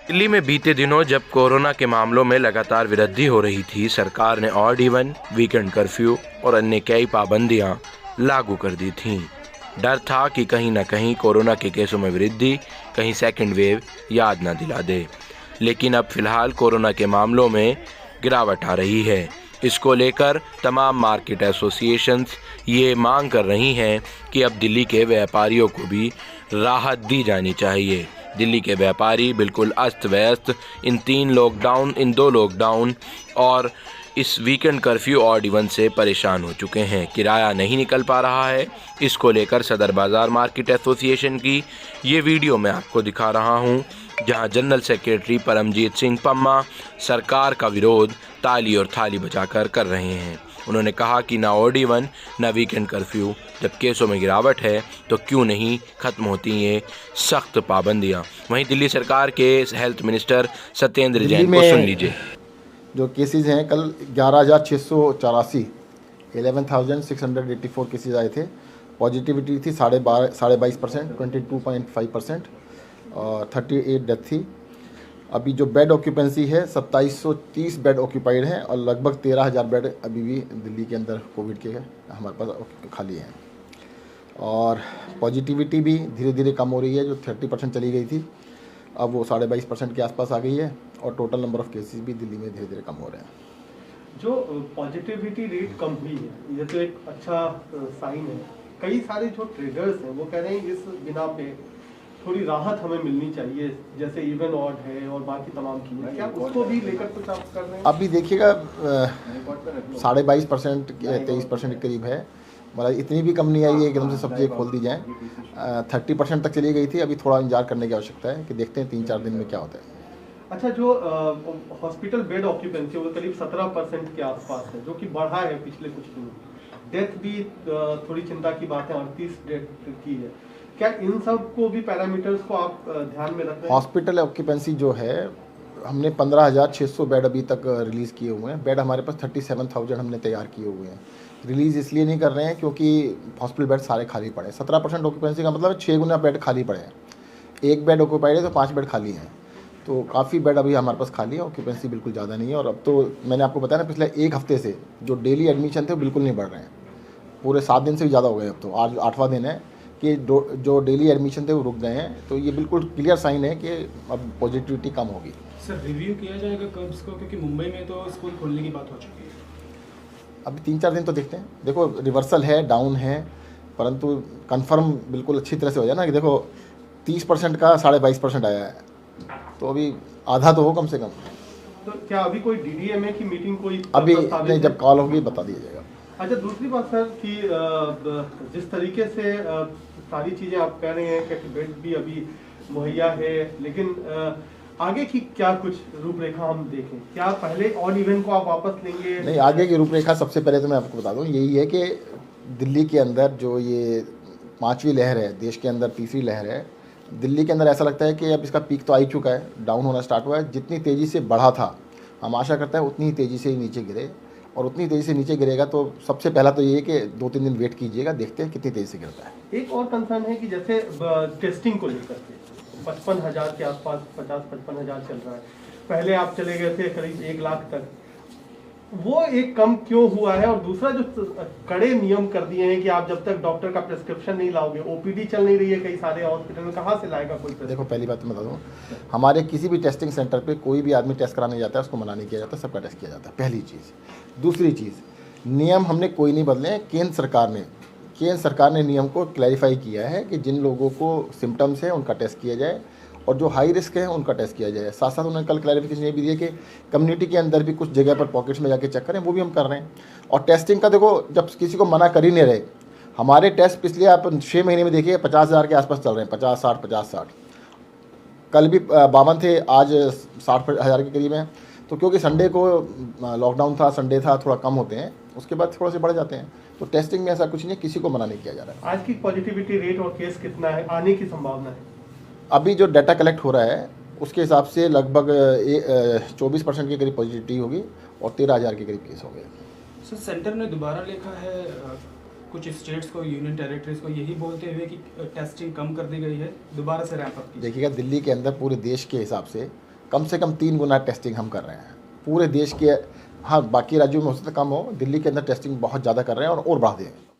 दिल्ली में बीते दिनों जब कोरोना के मामलों में लगातार वृद्धि हो रही थी, सरकार ने ऑड इवन, वीकेंड कर्फ्यू और अन्य कई पाबंदियां लागू कर दी थीं। डर था कि कहीं न कहीं कोरोना के केसों में वृद्धि कहीं सेकेंड वेव याद न दिला दे। लेकिन अब फिलहाल कोरोना के मामलों में गिरावट आ रही है। इसको लेकर तमाम मार्केट एसोसिएशंस ये मांग कर रही हैं कि अब दिल्ली के व्यापारियों को भी राहत दी जानी चाहिए। दिल्ली के व्यापारी बिल्कुल अस्त व्यस्त इन 2 लॉकडाउन और इस वीकेंड कर्फ्यू ऑड इवन से परेशान हो चुके हैं। किराया नहीं निकल पा रहा है। इसको लेकर सदर बाजार मार्केट एसोसिएशन की ये वीडियो मैं आपको दिखा रहा हूं, जहां जनरल सेक्रेटरी परमजीत सिंह पम्मा सरकार का विरोध ताली और थाली बजाकर कर रहे हैं। उन्होंने कहा कि ना ऑड इवन ना वीकेंड कर्फ्यू, जब केसों में गिरावट है तो क्यों नहीं खत्म होती ये सख्त पाबंदियां। वहीं दिल्ली सरकार के हेल्थ मिनिस्टर सत्येंद्र जैन को सुन लीजिए। जो केसेस हैं कल 11,684 11,684 केसेस आए थे। पॉजिटिविटी थी 22.5%, 22.5% और 38 डेथ थी। अभी जो बेड ऑक्यूपेंसी है 2730 बेड ऑक्यूपाइड हैं और लगभग 13,000 बेड अभी भी दिल्ली के अंदर कोविड के हमारे पास खाली हैं। और पॉजिटिविटी भी धीरे धीरे कम हो रही है। जो 30% चली गई थी अब वो 22.5% के आसपास आ गई है और टोटल नंबर ऑफ़ केसेस भी दिल्ली में धीरे धीरे कम हो रहे हैं। जो पॉजिटिविटी रेट कम हुई है ये तो एक अच्छा साइन है। कई सारे जो ट्रेडर्स हैं वो कह रहे हैं इस बिना पे थोड़ी राहत हमें मिलनी चाहिए, जैसे इवन ऑड है और बाकी तमाम चीज़ें, क्या उसको भी लेकर कुछ आप कर रहे हैं? अभी देखिएगा 22.5% 23% के करीब है। मतलब इतनी भी कम नहीं आई है एकदम से सब चीज़ें खोल दी जाएँ। 30% तक चली गई थी। अभी थोड़ा इंतजार करने की आवश्यकता है कि देखते हैं 3-4 दिन में क्या होता है। अच्छा, जो हॉस्पिटल बेड ऑक्यूपेंसी वो करीब 17% के आसपास है, जो कि बढ़ा है पिछले कुछ दिनों। डेथ भी थोड़ी चिंता की बात है, 38 डेथ की है। क्या इन सब को भी पैरामीटर्स को आप ध्यान में रख रहे हैं? हॉस्पिटल ऑक्यूपेंसी जो है हमने 15,600 बेड अभी तक रिलीज़ किए हुए हैं। बेड हमारे पास 37,000 हमने तैयार किए हुए हैं। रिलीज़ इसलिए नहीं कर रहे हैं क्योंकि हॉस्पिटल बेड सारे खाली पड़े हैं। 17% ऑक्यूपेंसी का मतलब 6 गुना बेड खाली पड़े हैं। एक बेड ऑक्यूपाइड है तो 5 बेड खाली हैं। तो काफ़ी बेड अभी हमारे पास खाली है। ऑक्यूपेंसी बिल्कुल ज़्यादा नहीं है। और अब तो मैंने आपको बताया ना, पिछले एक हफ्ते से जो डेली एडमिशन थे वो बिल्कुल नहीं बढ़ रहे हैं। पूरे 7 दिन से भी ज़्यादा हो गए। अब तो आज 8वां दिन है कि जो डेली एडमिशन थे वो रुक गए हैं। तो ये बिल्कुल क्लियर साइन है कि अब पॉजिटिविटी कम होगी। सर, रिव्यू किया जाएगा कब इसको, क्योंकि मुंबई में तो स्कूल खोलने की बात हो चुकी है। अभी 3-4 दिन तो देखते हैं। देखो रिवर्सल है, डाउन है, परंतु कंफर्म बिल्कुल अच्छी तरह से हो जाए ना कि देखो 30% का 22.5% आया है, तो अभी आधा तो हो कम से कम। तो क्या अभी कोई डीडीएमए की मीटिंग कोई अभी नहीं, जब कॉल होगी बता दिया जाएगा। अच्छा, दूसरी बात सर कि जिस तरीके से सारी चीज़ें आप कह रहे हैं कि बेड भी अभी मुहैया है, लेकिन आगे की क्या कुछ रूपरेखा हम देखें? क्या पहले ऑड इवन को आप वापस लेंगे? नहीं, आगे की रूपरेखा सबसे पहले तो मैं आपको बता दूं यही है कि दिल्ली के अंदर जो ये 5वीं लहर है, देश के अंदर 3री लहर है, दिल्ली के अंदर ऐसा लगता है कि अब इसका पीक तो आ ही चुका है, डाउन होना स्टार्ट हुआ है। जितनी तेज़ी से बढ़ा था, हम आशा करते हैं उतनी ही तेज़ी से ही नीचे गिरे, और उतनी तेज़ी से नीचे गिरेगा तो सबसे पहला तो ये है कि 2-3 दिन वेट कीजिएगा, देखते हैं कितनी तेज़ी से गिरता है। एक और कंसर्न है कि जैसे टेस्टिंग को लेकर के 55,000 के आसपास 50-55,000 चल रहा है। पहले आप चले गए थे करीब 1 लाख तक, वो एक कम क्यों हुआ है? और दूसरा जो कड़े नियम कर दिए हैं कि आप जब तक डॉक्टर का प्रिस्क्रिप्शन नहीं लाओगे, ओपीडी चल नहीं रही है कई सारे हॉस्पिटल में, कहाँ से लाएगा कोई? देखो पहली बात तो मैं बता दूँ, हमारे किसी भी टेस्टिंग सेंटर पे कोई भी आदमी टेस्ट कराने जाता है उसको मना नहीं किया जाता, सबका टेस्ट किया जाता है, पहली चीज़। दूसरी चीज़, नियम हमने कोई नहीं बदले हैं। केंद्र सरकार ने नियम को क्लैरिफाई किया है कि जिन लोगों को सिम्टम्स हैं उनका टेस्ट किया जाए और जो हाई रिस्क है उनका टेस्ट किया जाए। साथ साथ उन्होंने कल क्लैरिफिकेशन ये भी दिया कि कम्युनिटी के अंदर भी कुछ जगह पर पॉकेट्स में जाके चेक करें, वो भी हम कर रहे हैं। और टेस्टिंग का देखो, जब किसी को मना कर ही नहीं रहे, हमारे टेस्ट पिछले आप 6 महीने में देखिए 50,000 के आसपास चल रहे हैं, 50-60 कल भी 52 थे, आज 60,000 के करीब हैं। तो क्योंकि संडे को लॉकडाउन था, संडे था, थोड़ा कम होते हैं, उसके बाद थोड़े से बढ़ जाते हैं। तो टेस्टिंग में ऐसा कुछ नहीं है, किसी को मना नहीं किया जा रहा है। आज की पॉजिटिविटी रेट और केस कितना है, आने की संभावना है? अभी जो डाटा कलेक्ट हो रहा है उसके हिसाब से लगभग 24% के करीब पॉजिटिविटी होगी और 13,000 के करीब केस हो गए। सर, सेंटर ने दोबारा लिखा है कुछ स्टेट्स को, यूनियन टेरिटरीज को यही बोलते हुए कि टेस्टिंग कम कर दी गई है, दोबारा से रैंप अप की। देखिएगा, दिल्ली के अंदर पूरे देश के हिसाब से कम 3 गुना टेस्टिंग हम कर रहे हैं पूरे देश के। हाँ, बाकी राज्यों में हो सकता है कम हो, दिल्ली के अंदर टेस्टिंग बहुत ज़्यादा कर रहे हैं और बढ़ा देंगे।